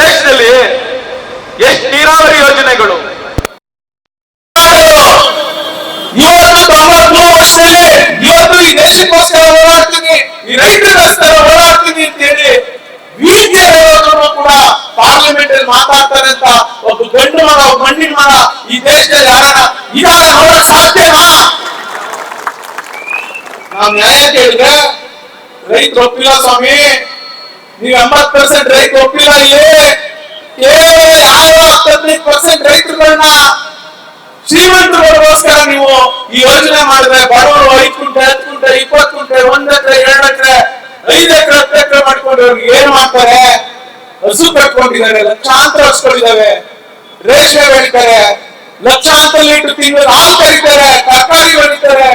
ದೇಶದಲ್ಲಿ ಎಷ್ಟು ನೀರಾವರಿ ಯೋಜನೆಗಳು. ಇವತ್ತು 93 ವರ್ಷದಲ್ಲಿ ಇವತ್ತು ಈ ದೇಶಕ್ಕೋಸ್ಕರ ಹೋರಾಡ್ತೀನಿ, ಈ ರೈತರಿಗೋಸ್ಕರ ಹೋರಾಡ್ತೀನಿ ಅಂತ ಹೇಳಿ ವೀಳ್ಯ ಹೇಳೋದನ್ನು ಕೂಡ ಪಾರ್ಲಿಮೆಂಟ್ ಅಲ್ಲಿ ಮಾತಾಡ್ತಾರೆ ಅಂತ ಒಬ್ಬ ಗಂಡು ಮಗ, ಒಬ್ಬ ಮಣ್ಣಿನ ಮಗ ಈ ದೇಶದಲ್ಲಿ ಯಾರನ್ನ ಇದಾಗ ನೋಡಕ್ ಸಾಧ್ಯನಾ? ನಾವು ನ್ಯಾಯ ಕೇಳಿದ್ರೆ ರೈತರು ಒಪ್ಪಿಲ್ಲ ಸ್ವಾಮಿ, ನೀವು 80% ರೈತ ಒಪ್ಪಿಲ್ಲ. ಇಲ್ಲಿ ಕೇವಲ ಯಾರು 15% ರೈತರುಗಳನ್ನ ಶ್ರೀಮಂತರಿಗೋಸ್ಕರ ನೀವು ಈ ಯೋಜನೆ ಮಾಡಿದ್ರೆ ಬಡವರು 5 ಕುಂಟೆ 10 ಕುಂಟೆ 20 ಕುಂಟೆ 1 ಎಕರೆ 2 ಎಕರೆ 5 ಎಕರೆ 10 ಎಕರೆ ಮಾಡ್ಕೊಂಡು ಏನ್ ಮಾಡ್ತಾರೆ? ಹಸು ಕಟ್ಕೊಂಡಿದ್ದಾರೆ, ಲಕ್ಷಾಂತರ ಹಸುಗಳಿದ್ದಾವೆ, ರೇಷ್ಮೆ ಬೆಳಿತಾರೆ, ಲಕ್ಷಾಂತರ ಲೀಟರ್ ತಿಂಗಳು ಹಾಲು ಕರೀತಾರೆ, ತರಕಾರಿ ಬೆಳಿತಾರೆ,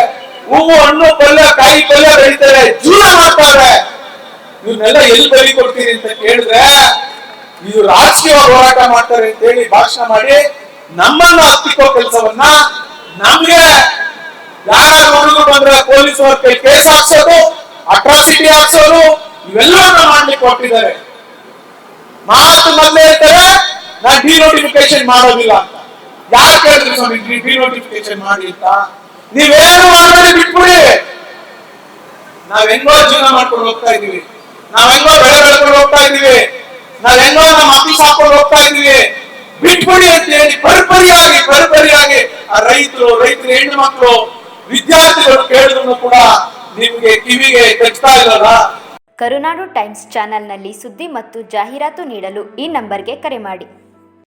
ಹೂವು ಹಣ್ಣು ಪಲ್ಯ ಕಾಯಿ ಪಲ್ಯ ಬೆಳಿತಾರೆ, ಜೀವನ ಮಾಡ್ತಾರೆ. ಇವನ್ನೆಲ್ಲ ಎಲ್ಲಿ ಬಲಿ ಕೊಡ್ತೀರಿ ಅಂತ ಕೇಳಿದ್ರೆ ಇದು ರಾಜಕೀಯವಾಗಿ ಹೋರಾಟ ಮಾಡ್ತಾರೆ ಅಂತ ಹೇಳಿ ಭಾಷಣ ಮಾಡಿ ನಮ್ಮನ್ನ ಹತ್ತಿಕ್ಕೋ ಕೆಲಸವನ್ನ, ನಮ್ಗೆ ಯಾರು ಹುಡುಗರು ಬಂದ್ರೆ ಪೊಲೀಸ್ ಅವ್ರ ಕೈ ಕೇಸ್ ಹಾಕ್ಸೋದು, ಅಟ್ರಾಸಿಟಿ ಹಾಕ್ಸೋದು, ಇವೆಲ್ಲವನ್ನ ಮಾಡ್ಲಿಕ್ಕೆ ಕೊಟ್ಟಿದ್ದಾರೆ. ಮಾತು ಮೊದಲೇ ಹೇಳ್ತಾರೆ ನಾನು ಡಿನೋಟಿಫಿಕೇಶನ್ ಮಾಡೋದಿಲ್ಲ ಅಂತ. ಯಾರು ಕೇಳಿದ್ರು ಸ್ವಾಮಿ ಡಿನೋಟಿಫಿಕೇಶನ್ ಮಾಡಿ ಅಂತ? ನೀವೇನು ಮಾಡಬೇಡಿ, ಬಿಟ್ಬಿಡಿ. ನಾವ್ ಹೆಂಗೋ ಜೀವನ ಮಾಡ್ಕೊಂಡು ಹೋಗ್ತಾ ಇದೀವಿ, ನಾವ್ ಹೆಂಗೋ ಬೆಳೆ ಬೆಳ್ಕೊಂಡು ಹೋಗ್ತಾ ಇದೀವಿ, ನಾವ್ ಹೆಂಗೋ ನಮ್ಮ ಆಫೀಸ್ ಹಾಕೊಂಡು ಹೋಗ್ತಾ ಇದೀವಿ, ಬಿಟ್ಬಿಡಿ ಅಂತ ಹೇಳಿ ಪರಿಪರಿಯಾಗಿ ಆ ರೈತರು ಹೆಣ್ಣು ಮಕ್ಕಳು ವಿದ್ಯಾರ್ಥಿಗಳು ಕೇಳಿದ್ರು ಕೂಡ ನಿಮ್ಗೆ ಕಿವಿಗೆ ಕಚ್ತಾ ಇಲ್ಲಲ್ಲ. ಕರುನಾಡು ಟೈಮ್ಸ್ ಚಾನೆಲ್ನಲ್ಲಿ ಸುದ್ದಿ ಮತ್ತು ಜಾಹೀರಾತು ನೀಡಲು ಈ ನಂಬರ್ಗೆ ಕರೆ ಮಾಡಿ.